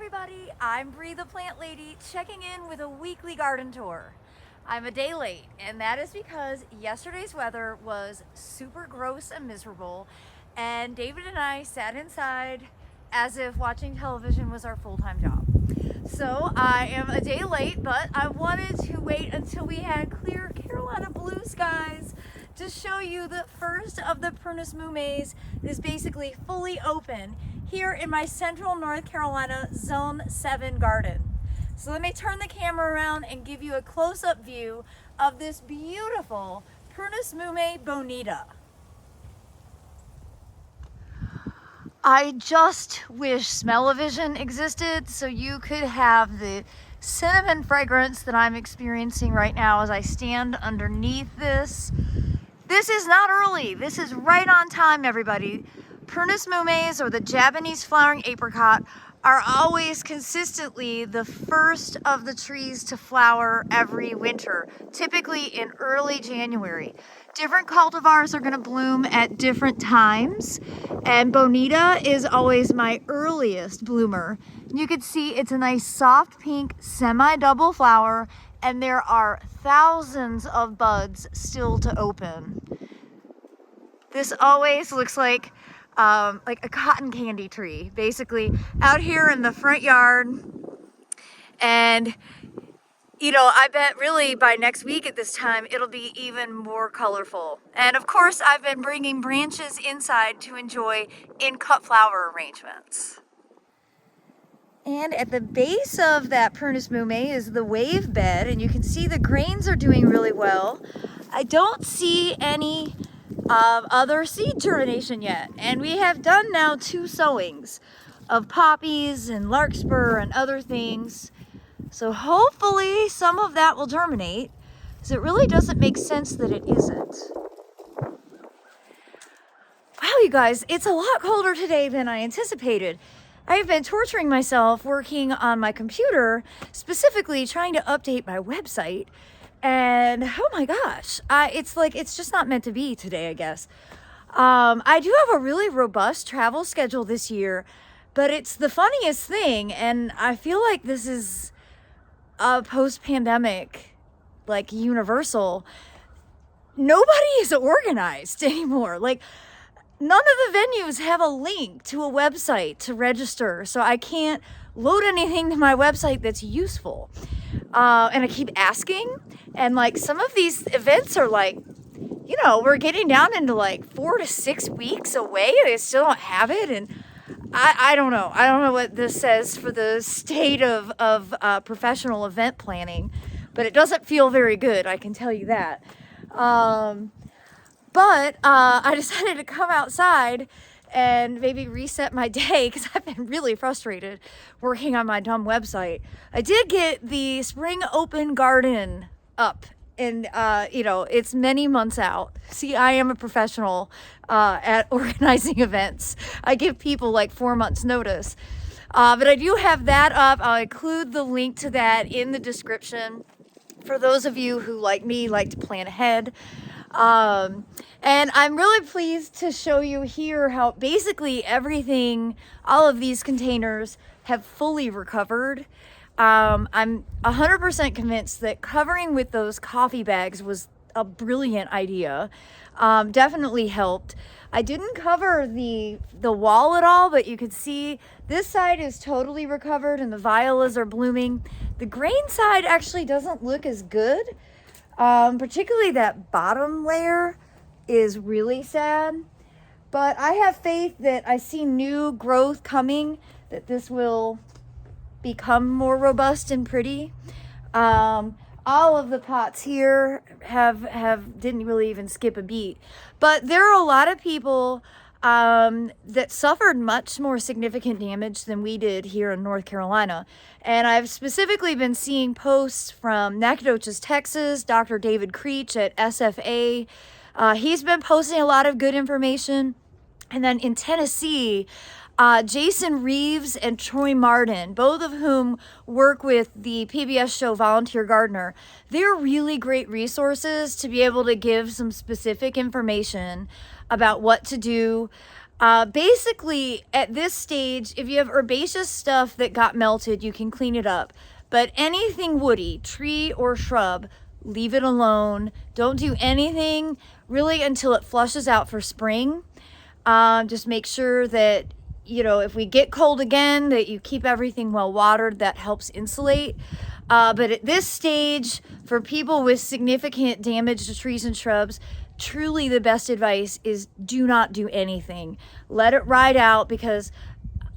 everybody, I'm Bree the Plant Lady checking in with a weekly garden tour. I'm a day late, and that is because yesterday's weather was super gross and miserable, and David and I sat inside as if watching television was our full-time job. So I am a day late, but I wanted to wait until we had clear Carolina blue skies to show you the first of the Perna mumes is basically fully open here in my central North Carolina Zone 7 garden. So let me turn the camera around and give you a close-up view of this beautiful Perna mume Bonita. I just wish smell-o-vision existed so you could have the cinnamon fragrance that I'm experiencing right now as I stand underneath this. This is not early. This is right on time, everybody. Perna mumes, or the Japanese flowering apricot, are always consistently the first of the trees to flower every winter, typically in early January. Different cultivars are going to bloom at different times, and Bonita is always my earliest bloomer. You can see it's a nice soft pink semi-double flower, and there are thousands of buds still to open. This always looks like a cotton candy tree, basically, out here in the front yard. And you know, I bet really by next week at this time, it'll be even more colorful. And of course, I've been bringing branches inside to enjoy in cut flower arrangements. And at the base of that Perna mume is the wave bed, and you can see the grains are doing really well. I don't see any other seed germination yet, and we have done now 2 sowings of poppies and larkspur and other things. So hopefully some of that will germinate, because it really doesn't make sense that it isn't. Wow, you guys, it's a lot colder today than I anticipated. I've been torturing myself working on my computer, specifically trying to update my website. And oh my gosh, it's just not meant to be today, I guess. I do have a really robust travel schedule this year, but it's the funniest thing. And I feel like this is a post-pandemic, like, universal. Nobody is organized anymore. Like, none of the venues have a link to a website to register, so I can't load anything to my website that's useful. And I keep asking, and like some of these events are like, you know, we're getting down into like 4 to 6 weeks away, and I still don't have it. And I don't know. I don't know what this says for the state of professional event planning, but it doesn't feel very good, I can tell you that. But I decided to come outside and maybe reset my day, because I've been really frustrated working on my dumb website. I did get the spring open garden up, and you know, it's many months out. See, I am a professional at organizing events. I give people like 4 months notice. But I do have that up. I'll include the link to that in the description for those of you who, like me, like to plan ahead. And I'm really pleased to show you here how basically everything, all of these containers have fully recovered. I'm 100% convinced that covering with those coffee bags was a brilliant idea. Definitely helped. I didn't cover the wall at all, but you can see this side is totally recovered and the violas are blooming. The grain side actually doesn't look as good. Particularly that bottom layer is really sad, but I have faith that I see new growth coming, that this will become more robust and pretty. All of the pots here didn't really even skip a beat, but there are a lot of people that suffered much more significant damage than we did here in North Carolina. And I've specifically been seeing posts from Nacogdoches, Texas, Dr. David Creech at SFA. He's been posting a lot of good information. And then in Tennessee, Jason Reeves and Troy Martin, both of whom work with the PBS show Volunteer Gardener, they're really great resources to be able to give some specific information about what to do. Basically, at this stage, if you have herbaceous stuff that got melted, you can clean it up. But anything woody, tree or shrub, leave it alone. Don't do anything really until it flushes out for spring. Just make sure that, you know, if we get cold again, that you keep everything well watered. That helps insulate. But at this stage, for people with significant damage to trees and shrubs, truly the best advice is do not do anything. Let it ride out, because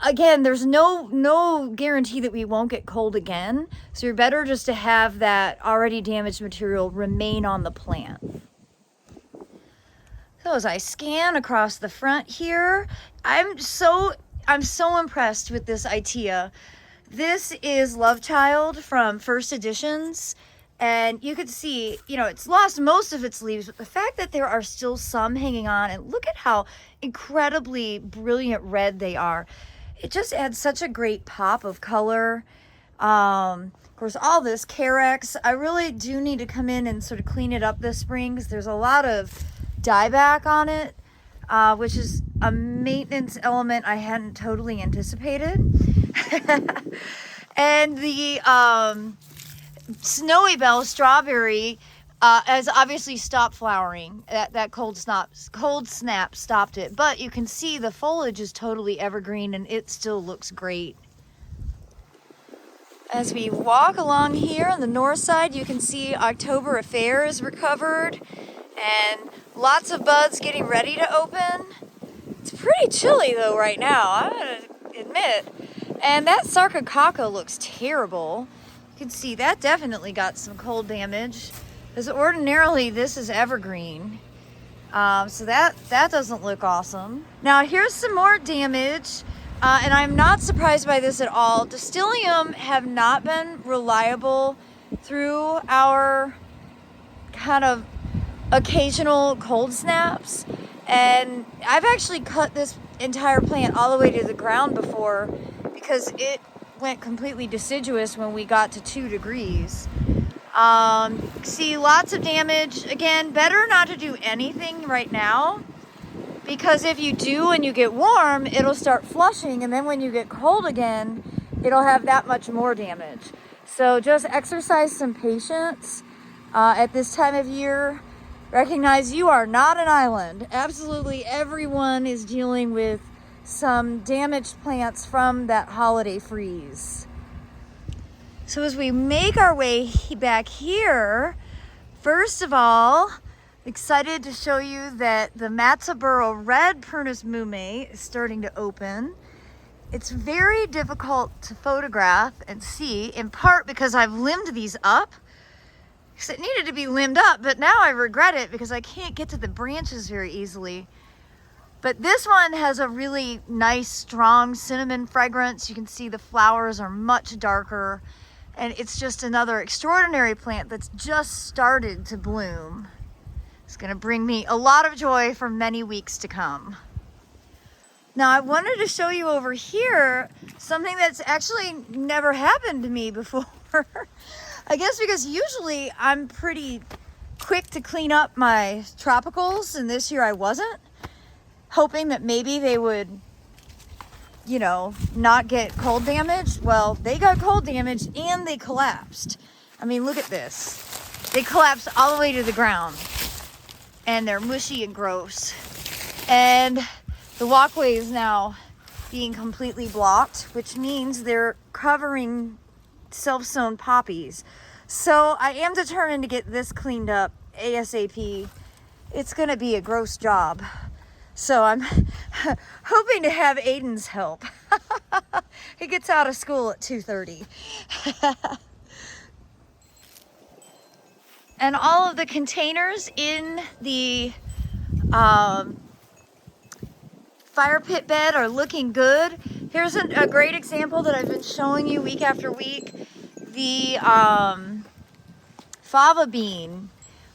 again, there's no guarantee that we won't get cold again. So you're better just to have that already damaged material remain on the plant. So as I scan across the front here, I'm so impressed with this Itea. This is Love Child from First Editions. And you can see, you know, it's lost most of its leaves, but the fact that there are still some hanging on, and look at how incredibly brilliant red they are. It just adds such a great pop of color. Of course, all this Carex, I really do need to come in and sort of clean it up this spring, because there's a lot of dieback on it, which is a maintenance element I hadn't totally anticipated. And the Snowy Bell Strawberry has obviously stopped flowering. That cold snap stopped it, but you can see the foliage is totally evergreen and it still looks great. As we walk along here on the north side, you can see October Affair is recovered and lots of buds getting ready to open. It's pretty chilly though right now, I gotta admit. And that Sarcococca looks terrible. You can see that definitely got some cold damage, because ordinarily this is evergreen. So that doesn't look awesome. Now here's some more damage, and I'm not surprised by this at all. Dicentium have not been reliable through our kind of occasional cold snaps, and I've actually cut this entire plant all the way to the ground before, because it went completely deciduous when we got to 2 degrees. See lots of damage. Again, better not to do anything right now, because if you do and you get warm, it'll start flushing, and then when you get cold again, it'll have that much more damage. So just exercise some patience at this time of year. Recognize you are not an island. Absolutely everyone is dealing with some damaged plants from that holiday freeze. So as we make our way back here, first of all, excited to show you that the Matzoboro red Perna Mume is starting to open. It's very difficult to photograph and see, in part because I've limbed these up, because it needed to be limbed up, but now I regret it because I can't get to the branches very easily. But this one has a really nice, strong cinnamon fragrance. You can see the flowers are much darker, and it's just another extraordinary plant that's just started to bloom. It's gonna bring me a lot of joy for many weeks to come. Now I wanted to show you over here something that's actually never happened to me before. I guess because usually I'm pretty quick to clean up my tropicals, and this year I wasn't, hoping that maybe they would, you know, not get cold damage. Well, they got cold damage and they collapsed. I mean, look at this. They collapsed all the way to the ground, and they're mushy and gross. And the walkway is now being completely blocked, which means they're covering self-sown poppies. So I am determined to get this cleaned up ASAP. It's gonna be a gross job. So I'm hoping to have Aiden's help. He gets out of school at 2:30. And all of the containers in the fire pit bed are looking good. Here's a great example that I've been showing you week after week. The fava bean,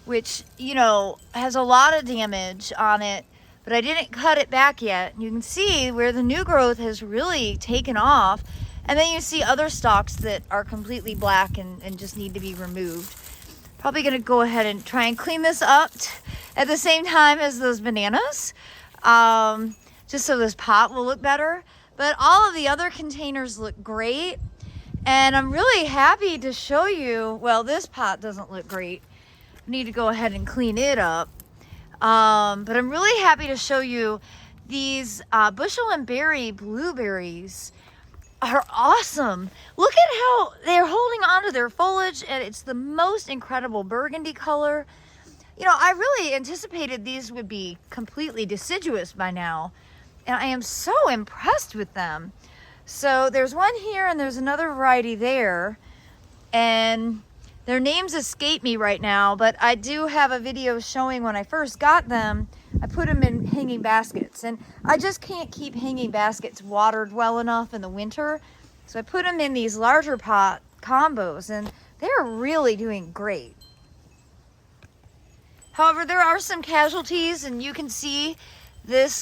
which, you know, has a lot of damage on it, but I didn't cut it back yet. You can see where the new growth has really taken off, and then you see other stalks that are completely black and just need to be removed. Probably gonna go ahead and try and clean this up at the same time as those bananas. just so this pot will look better. But all of the other containers look great. And I'm really happy to show you, well, this pot doesn't look great. I need to go ahead and clean it up. But I'm really happy to show you these bushel and berry blueberries are awesome. Look at how they're holding on to their foliage, and it's the most incredible burgundy color. You know, I really anticipated these would be completely deciduous by now, and I am so impressed with them. So there's one here and there's another variety there, and their names escape me right now, but I do have a video showing when I first got them. I put them in hanging baskets, and I just can't keep hanging baskets watered well enough in the winter. So I put them in these larger pot combos, and they're really doing great. However, there are some casualties, and you can see this,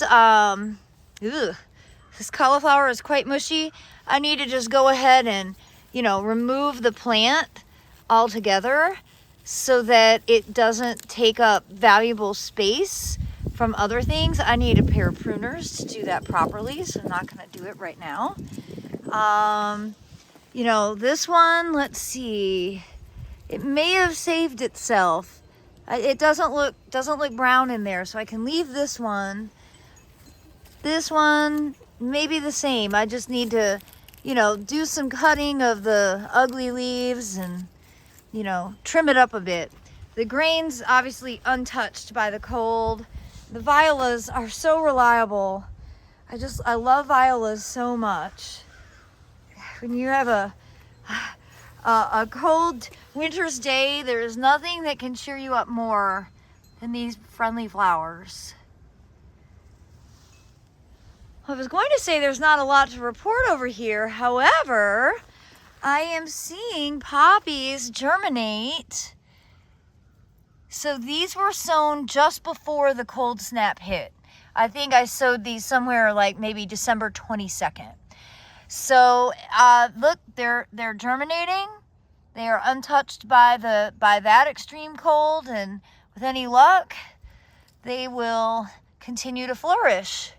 this cauliflower is quite mushy. I need to just go ahead and, you know, remove the plant altogether so that it doesn't take up valuable space from other things. I need a pair of pruners to do that properly, so I'm not going to do it right now. You know, this one, let's see, it may have saved itself. It doesn't look brown in there, so I can leave this one. This one may be the same. I just need to, you know, do some cutting of the ugly leaves and, you know, trim it up a bit. The grain's obviously untouched by the cold. The violas are so reliable. I love violas so much. When you have a cold winter's day, there is nothing that can cheer you up more than these friendly flowers. I was going to say there's not a lot to report over here. However, I am seeing poppies germinate. So these were sown just before the cold snap hit. I think I sowed these somewhere like maybe December 22nd. So look, they're germinating. They are untouched by that extreme cold, and with any luck, they will continue to flourish.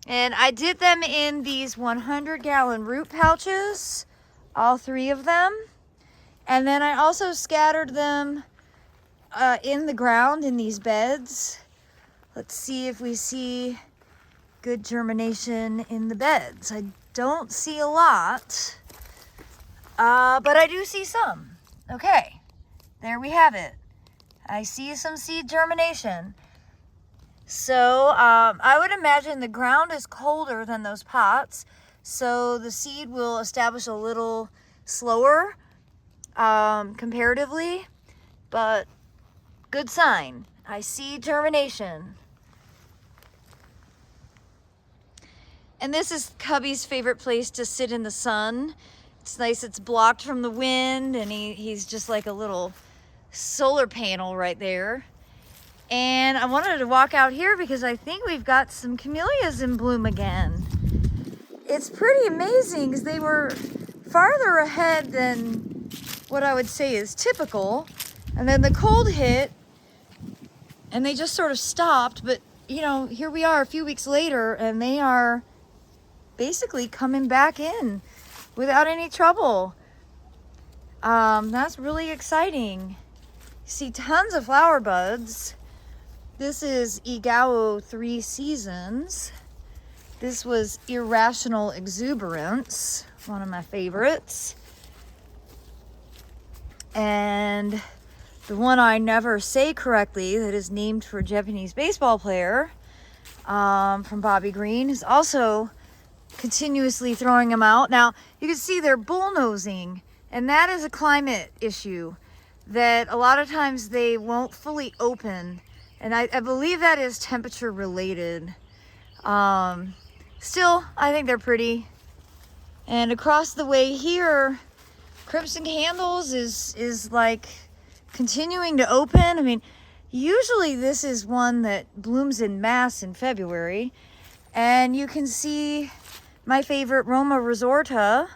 And I did them in these 100-gallon root pouches, all 3 of them. And then I also scattered them in the ground in these beds. Let's see if we see good germination in the beds. I don't see a lot, but I do see some. Okay, there we have it. I see some seed germination. So I would imagine the ground is colder than those pots, so the seed will establish a little slower comparatively, but good sign. I see germination. And this is Cubby's favorite place to sit in the sun. It's nice, it's blocked from the wind, and he's just like a little solar panel right there. And I wanted to walk out here because I think we've got some camellias in bloom again. It's pretty amazing because they were farther ahead than what I would say is typical. And then the cold hit and they just sort of stopped. But, you know, here we are a few weeks later and they are basically coming back in without any trouble. That's really exciting. You see tons of flower buds. This is Igao 3 Seasons. This was Irrational Exuberance, one of my favorites. And the one I never say correctly that is named for a Japanese baseball player from Bobby Green is also continuously throwing them out. Now, you can see they're bullnosing, and that is a climate issue that a lot of times they won't fully open. And I believe that is temperature related. Still, I think they're pretty. And across the way here, Crimson Candles is like continuing to open. I mean, usually this is one that blooms in mass in February. And you can see my favorite Roma Resorta.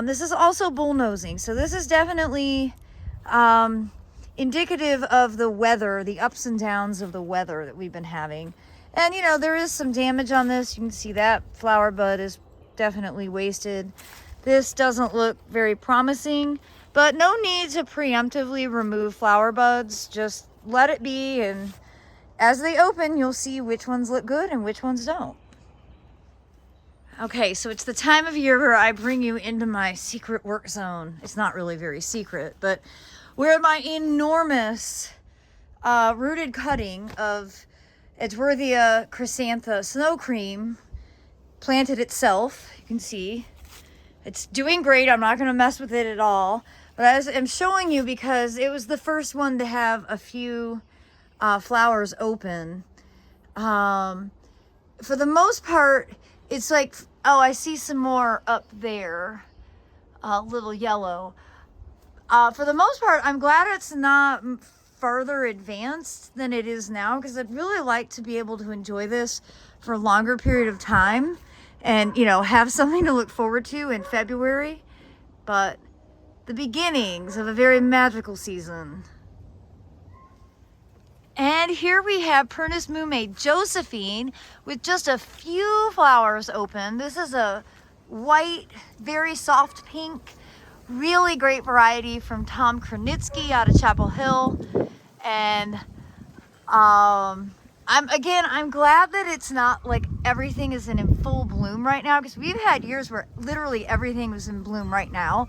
This is also bullnosing. So this is definitely indicative of the weather, the ups and downs of the weather that we've been having. And, you know, there is some damage on this. You can see that flower bud is definitely wasted. This doesn't look very promising, but no need to preemptively remove flower buds. Just let it be, and as they open, you'll see which ones look good and which ones don't. Okay, so it's the time of year where I bring you into my secret work zone. It's not really very secret, but where my enormous rooted cutting of Edgeworthia Chrysanthemum snow cream planted itself. You can see it's doing great. I'm not going to mess with it at all, but I'm showing you because it was the first one to have a few flowers open. For the most part, it's like, oh, I see some more up there, a little yellow. For the most part, I'm glad it's not further advanced than it is now, because I'd really like to be able to enjoy this for a longer period of time and, you know, have something to look forward to in February. But the beginnings of a very magical season. And here we have Perna's Mume Josephine with just a few flowers open. This is a white, very soft pink, really great variety from Tom Kranitsky out of Chapel Hill. And I'm glad that it's not like everything is in full bloom right now, because we've had years where literally everything was in bloom right now,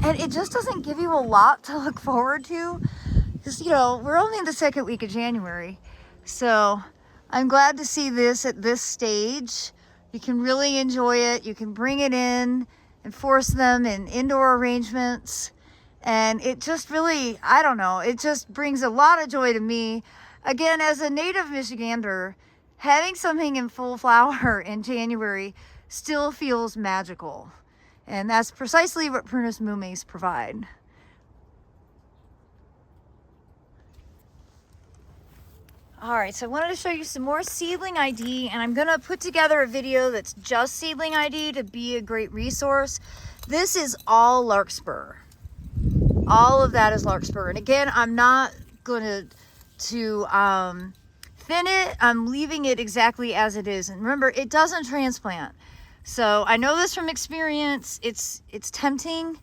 and it just doesn't give you a lot to look forward to. Because, you know, we're only in the second week of January, so I'm glad to see this at this stage. You can really enjoy it. You can bring it in and force them in indoor arrangements. And it just really, I don't know, it just brings a lot of joy to me. Again, as a native Michigander, having something in full flower in January still feels magical. And that's precisely what Perna's Mumes provide. All right, so I wanted to show you some more Seedling ID, and I'm gonna put together a video that's just Seedling ID to be a great resource. This is all larkspur. All of that is larkspur. And again, I'm not gonna thin it. I'm leaving it exactly as it is. And remember, it doesn't transplant. So I know this from experience. It's tempting,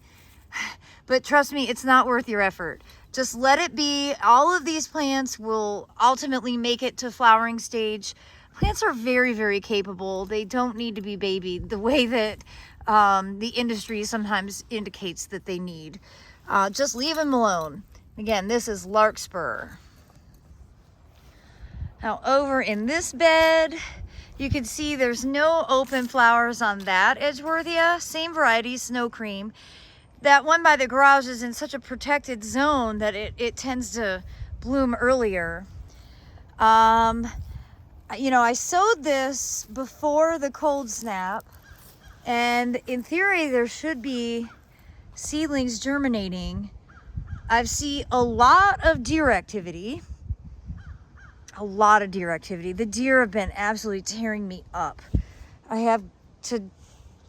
but trust me, it's not worth your effort. Just let it be. All of these plants will ultimately make it to flowering stage. Plants are very, very capable. They don't need to be babied the way that the industry sometimes indicates that they need. Just leave them alone. Again, this is larkspur. Now over in this bed, you can see there's no open flowers on that Edgeworthia. Same variety, snow cream. That one by the garage is in such a protected zone that it tends to bloom earlier. You know, I sowed this before the cold snap, and in theory there should be seedlings germinating. I've seen a lot of deer activity. A lot of deer activity. The deer have been absolutely tearing me up. I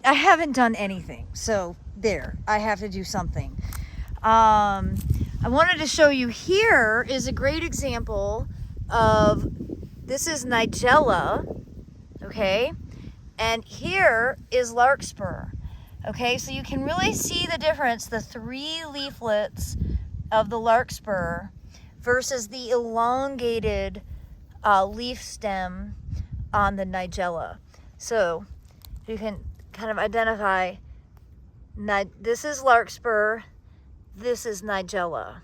haven't done anything, so there, I have to do something. I wanted to show you, here is a great example of, this is Nigella, okay? And here is larkspur. Okay, so you can really see the difference, the 3 leaflets of the larkspur versus the elongated leaf stem on the Nigella. So you can kind of identify, this is larkspur, this is Nigella.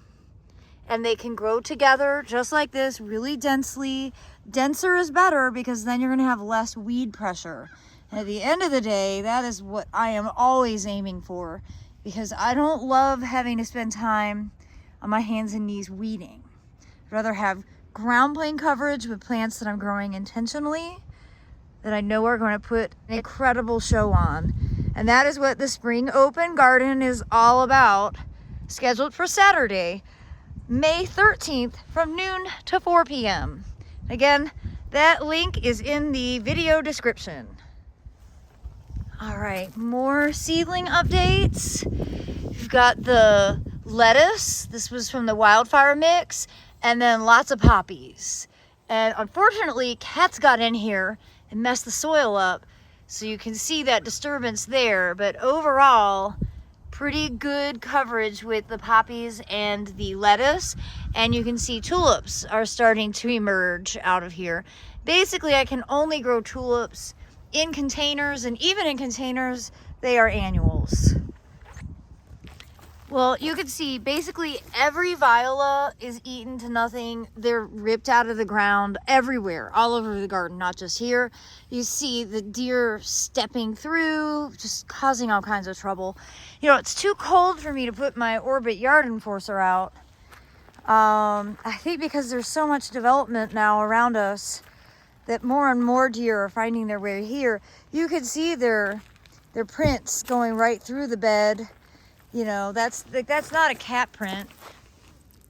And they can grow together just like this, really densely. Denser is better, because then you're gonna have less weed pressure. At the end of the day, that is what I am always aiming for, because I don't love having to spend time on my hands and knees weeding. I'd rather have ground plane coverage with plants that I'm growing intentionally, that I know are going to put an incredible show on. And that is what the Spring Open Garden is all about, scheduled for Saturday, May 13th from noon to 4 p.m. Again, that link is in the video description. All right, more seedling updates. You've got the lettuce. This was from the wildfire mix, and then lots of poppies. And unfortunately, cats got in here and messed the soil up. So you can see that disturbance there, but overall, pretty good coverage with the poppies and the lettuce. And you can see tulips are starting to emerge out of here. Basically, I can only grow tulips in containers, and even in containers, they are annuals. Well, you can see basically every viola is eaten to nothing. They're ripped out of the ground everywhere, all over the garden, not just here. You see the deer stepping through, just causing all kinds of trouble. You know, it's too cold for me to put my Orbit yard enforcer out. I think because there's so much development now around us that more and more deer are finding their way here. You can see their prints going right through the bed. You know, that's not a cat print.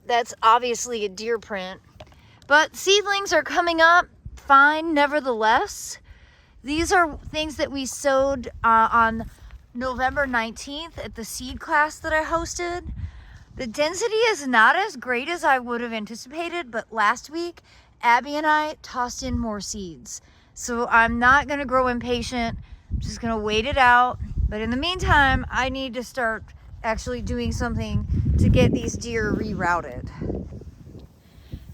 That's obviously a deer print. But seedlings are coming up fine nevertheless. These are things that we sowed on November 19th at the seed class that I hosted. The density is not as great as I would have anticipated, but last week, Abby and I tossed in more seeds. So I'm not gonna grow impatient. I'm just gonna wait it out. But in the meantime, I need to start actually doing something to get these deer rerouted.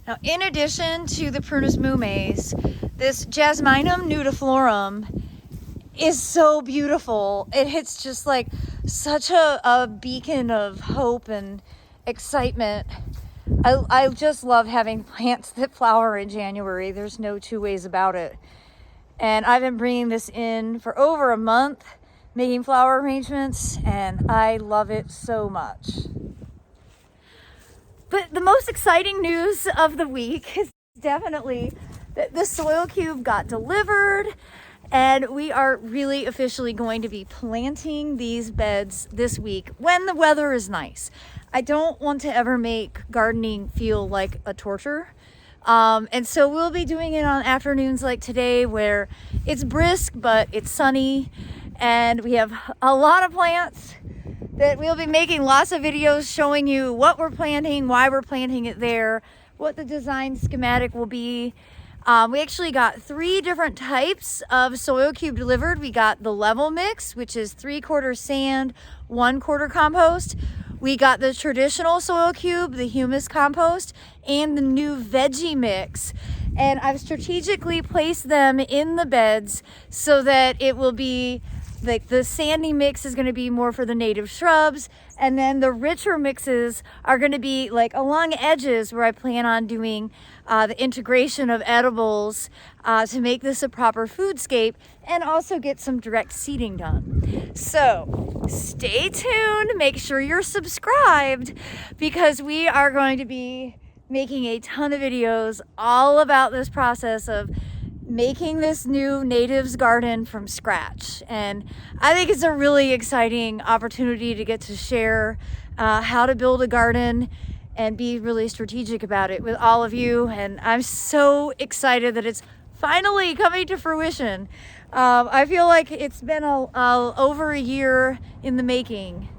Now, in addition to the Prunus mumes, this Jasminum nudiflorum is so beautiful. It's just like such a beacon of hope and excitement. I just love having plants that flower in January. There's no two ways about it. And I've been bringing this in for over a month, making flower arrangements, and I love it so much. But the most exciting news of the week is definitely that the soil cube got delivered, and we are really officially going to be planting these beds this week when the weather is nice. I don't want to ever make gardening feel like a torture. And so we'll be doing it on afternoons like today where it's brisk, but it's sunny. And we have a lot of plants that we'll be making lots of videos showing you what we're planting, why we're planting it there, what the design schematic will be. We actually got 3 different types of soil cube delivered. We got the level mix, which is 3/4 sand, 1/4 compost. We got the traditional soil cube, the humus compost, and the new veggie mix. And I've strategically placed them in the beds so that it will be like the sandy mix is going to be more for the native shrubs, and then the richer mixes are going to be like along edges where I plan on doing the integration of edibles to make this a proper foodscape and also get some direct seeding done. So stay tuned, make sure you're subscribed, because we are going to be making a ton of videos all about this process of making this new natives garden from scratch. And I think it's a really exciting opportunity to get to share how to build a garden and be really strategic about it with all of you. And I'm so excited that it's finally coming to fruition. I feel like it's been over a year in the making.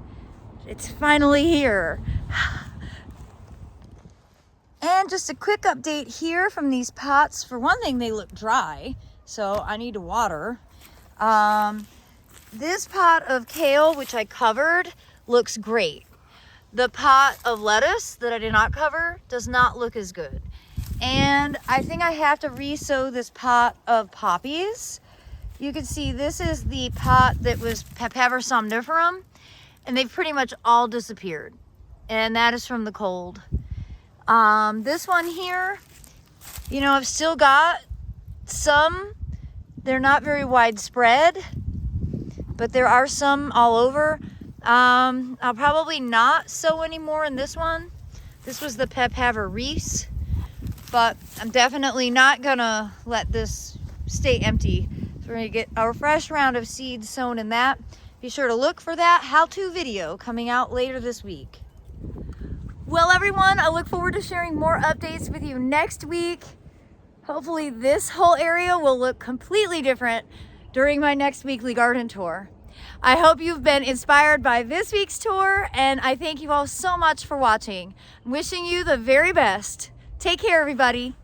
It's finally here. And just a quick update here from these pots. For one thing, they look dry, so I need to water. This pot of kale, which I covered, looks great. The pot of lettuce that I did not cover does not look as good. And I think I have to re-sow this pot of poppies. You can see this is the pot that was Papaver somniferum, and they've pretty much all disappeared. And that is from the cold. This one here, you know, I've still got some. They're not very widespread, but there are some all over. I'll probably not sow anymore in this one. This was the Papaver Reese, but I'm definitely not gonna let this stay empty. So we're gonna get a fresh round of seeds sown in that. Be sure to look for that how-to video coming out later this week. Well, everyone, I look forward to sharing more updates with you next week. Hopefully this whole area will look completely different during my next weekly garden tour. I hope you've been inspired by this week's tour, and I thank you all so much for watching. I'm wishing you the very best. Take care, everybody.